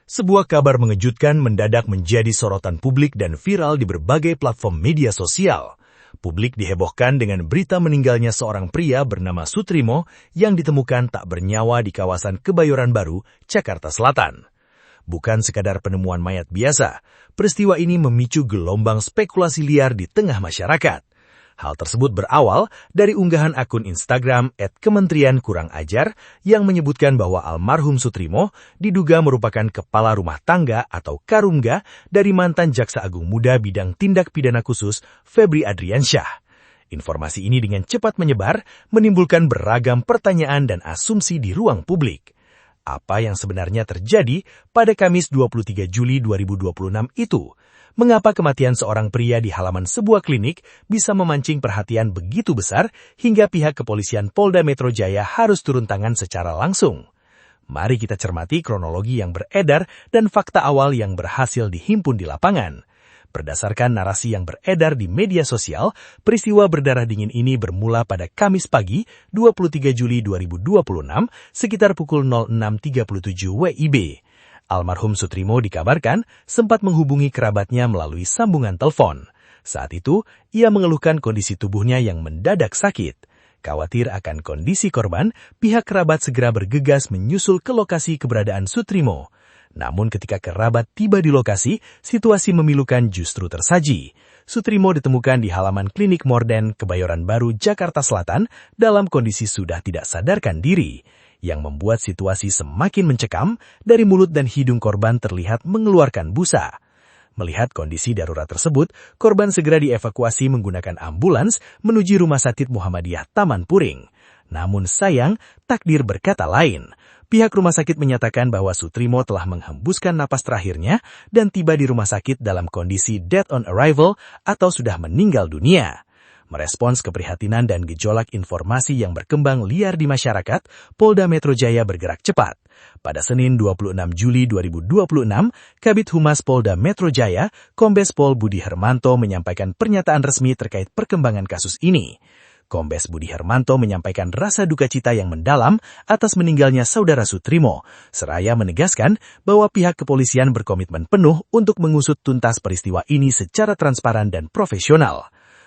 Sebuah kabar mengejutkan mendadak menjadi sorotan publik dan viral di berbagai platform media sosial. Publik dihebohkan dengan berita meninggalnya seorang pria bernama Sutrimo yang ditemukan tak bernyawa di kawasan Kebayoran Baru, Jakarta Selatan. Bukan sekadar penemuan mayat biasa, peristiwa ini memicu gelombang spekulasi liar di tengah masyarakat. Hal tersebut berawal dari unggahan akun Instagram @Kementerian Kurang Ajar yang menyebutkan bahwa almarhum Sutrimo diduga merupakan kepala rumah tangga atau Karumga dari mantan Jaksa Agung Muda Bidang Tindak Pidana Khusus Febri Adriansyah. Informasi ini dengan cepat menyebar, menimbulkan beragam pertanyaan dan asumsi di ruang publik. Apa yang sebenarnya terjadi pada Kamis 23 Juli 2026 itu? Mengapa kematian seorang pria di halaman sebuah klinik bisa memancing perhatian begitu besar hingga pihak kepolisian Polda Metro Jaya harus turun tangan secara langsung? Mari kita cermati kronologi yang beredar dan fakta awal yang berhasil dihimpun di lapangan. Berdasarkan narasi yang beredar di media sosial, peristiwa berdarah dingin ini bermula pada Kamis pagi 23 Juli 2026 sekitar pukul 06.37 WIB. Almarhum Sutrimo dikabarkan sempat menghubungi kerabatnya melalui sambungan telepon. Saat itu, ia mengeluhkan kondisi tubuhnya yang mendadak sakit. Khawatir akan kondisi korban, pihak kerabat segera bergegas menyusul ke lokasi keberadaan Sutrimo. Namun ketika kerabat tiba di lokasi, situasi memilukan justru tersaji. Sutrimo ditemukan di halaman klinik Morden, Kebayoran Baru, Jakarta Selatan dalam kondisi sudah tidak sadarkan diri. Yang membuat situasi semakin mencekam, dari mulut dan hidung korban terlihat mengeluarkan busa. Melihat kondisi darurat tersebut, korban segera dievakuasi menggunakan ambulans menuju Rumah Sakit Muhammadiyah Taman Puring. Namun sayang, takdir berkata lain. Pihak rumah sakit menyatakan bahwa Sutrimo telah menghembuskan napas terakhirnya dan tiba di rumah sakit dalam kondisi dead on arrival atau sudah meninggal dunia. Merespons keprihatinan dan gejolak informasi yang berkembang liar di masyarakat, Polda Metro Jaya bergerak cepat. Pada Senin 26 Juli 2026, Kabid Humas Polda Metro Jaya, Kombes Pol Budi Hermanto menyampaikan pernyataan resmi terkait perkembangan kasus ini. Kombes Budi Hermanto menyampaikan rasa duka cita yang mendalam atas meninggalnya saudara Sutrimo, seraya menegaskan bahwa pihak kepolisian berkomitmen penuh untuk mengusut tuntas peristiwa ini secara transparan dan profesional.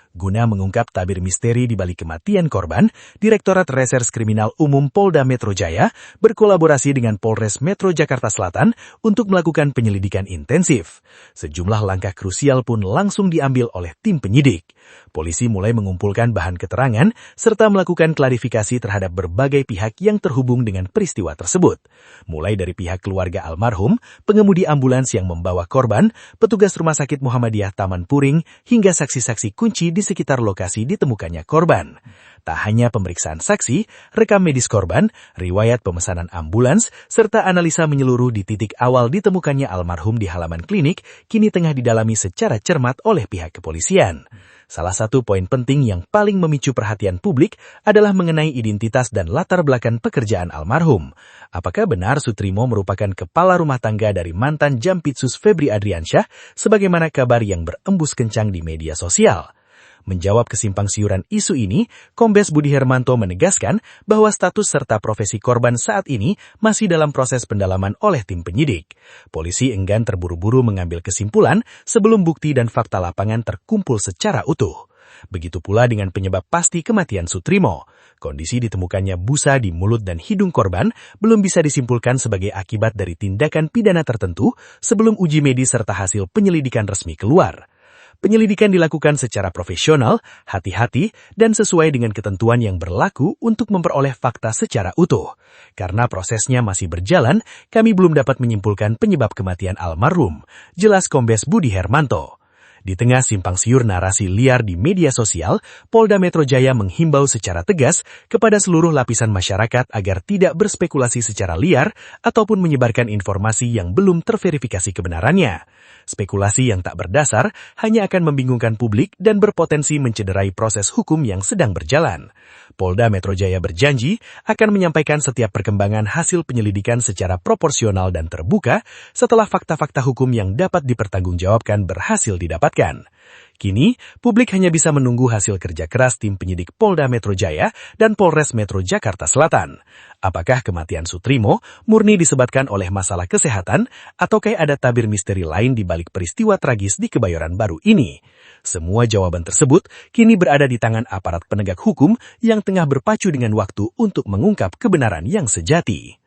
Guna mengungkap tabir misteri di balik kematian korban, Direktorat Reserse Kriminal Umum Polda Metro Jaya berkolaborasi dengan Polres Metro Jakarta Selatan untuk melakukan penyelidikan intensif. Sejumlah langkah krusial pun langsung diambil oleh tim penyidik. Polisi mulai mengumpulkan bahan keterangan serta melakukan klarifikasi terhadap berbagai pihak yang terhubung dengan peristiwa tersebut. Mulai dari pihak keluarga almarhum, pengemudi ambulans yang membawa korban, petugas Rumah Sakit Muhammadiyah Taman Puring, hingga saksi-saksi kunci di sekitar lokasi ditemukannya korban. Tak hanya pemeriksaan saksi, rekam medis korban, riwayat pemesanan ambulans, serta analisa menyeluruh di titik awal ditemukannya almarhum di halaman klinik, kini tengah didalami secara cermat oleh pihak kepolisian. Salah satu poin penting yang paling memicu perhatian publik adalah mengenai identitas dan latar belakang pekerjaan almarhum. Apakah benar Sutrimo merupakan kepala rumah tangga dari mantan Jampitsus Febri Adriansyah, sebagaimana kabar yang berembus kencang di media sosial? Menjawab kesimpangsiuran isu ini, Kombes Budi Hermanto menegaskan bahwa status serta profesi korban saat ini masih dalam proses pendalaman oleh tim penyidik. Polisi enggan terburu-buru mengambil kesimpulan sebelum bukti dan fakta lapangan terkumpul secara utuh. Begitu pula dengan penyebab pasti kematian Sutrimo. Kondisi ditemukannya busa di mulut dan hidung korban belum bisa disimpulkan sebagai akibat dari tindakan pidana tertentu sebelum uji medis serta hasil penyelidikan resmi keluar. Penyelidikan dilakukan secara profesional, hati-hati, dan sesuai dengan ketentuan yang berlaku untuk memperoleh fakta secara utuh. Karena prosesnya masih berjalan, kami belum dapat menyimpulkan penyebab kematian almarhum, jelas Kombes Budi Hermanto. Di tengah simpang siur narasi liar di media sosial, Polda Metro Jaya menghimbau secara tegas kepada seluruh lapisan masyarakat agar tidak berspekulasi secara liar ataupun menyebarkan informasi yang belum terverifikasi kebenarannya. Spekulasi yang tak berdasar hanya akan membingungkan publik dan berpotensi mencederai proses hukum yang sedang berjalan. Polda Metro Jaya berjanji akan menyampaikan setiap perkembangan hasil penyelidikan secara proporsional dan terbuka setelah fakta-fakta hukum yang dapat dipertanggungjawabkan berhasil didapatkan. Kini, publik hanya bisa menunggu hasil kerja keras tim penyidik Polda Metro Jaya dan Polres Metro Jakarta Selatan. Apakah kematian Sutrimo murni disebabkan oleh masalah kesehatan ataukah ada tabir misteri lain di balik peristiwa tragis di Kebayoran Baru ini? Semua jawaban tersebut kini berada di tangan aparat penegak hukum yang tengah berpacu dengan waktu untuk mengungkap kebenaran yang sejati.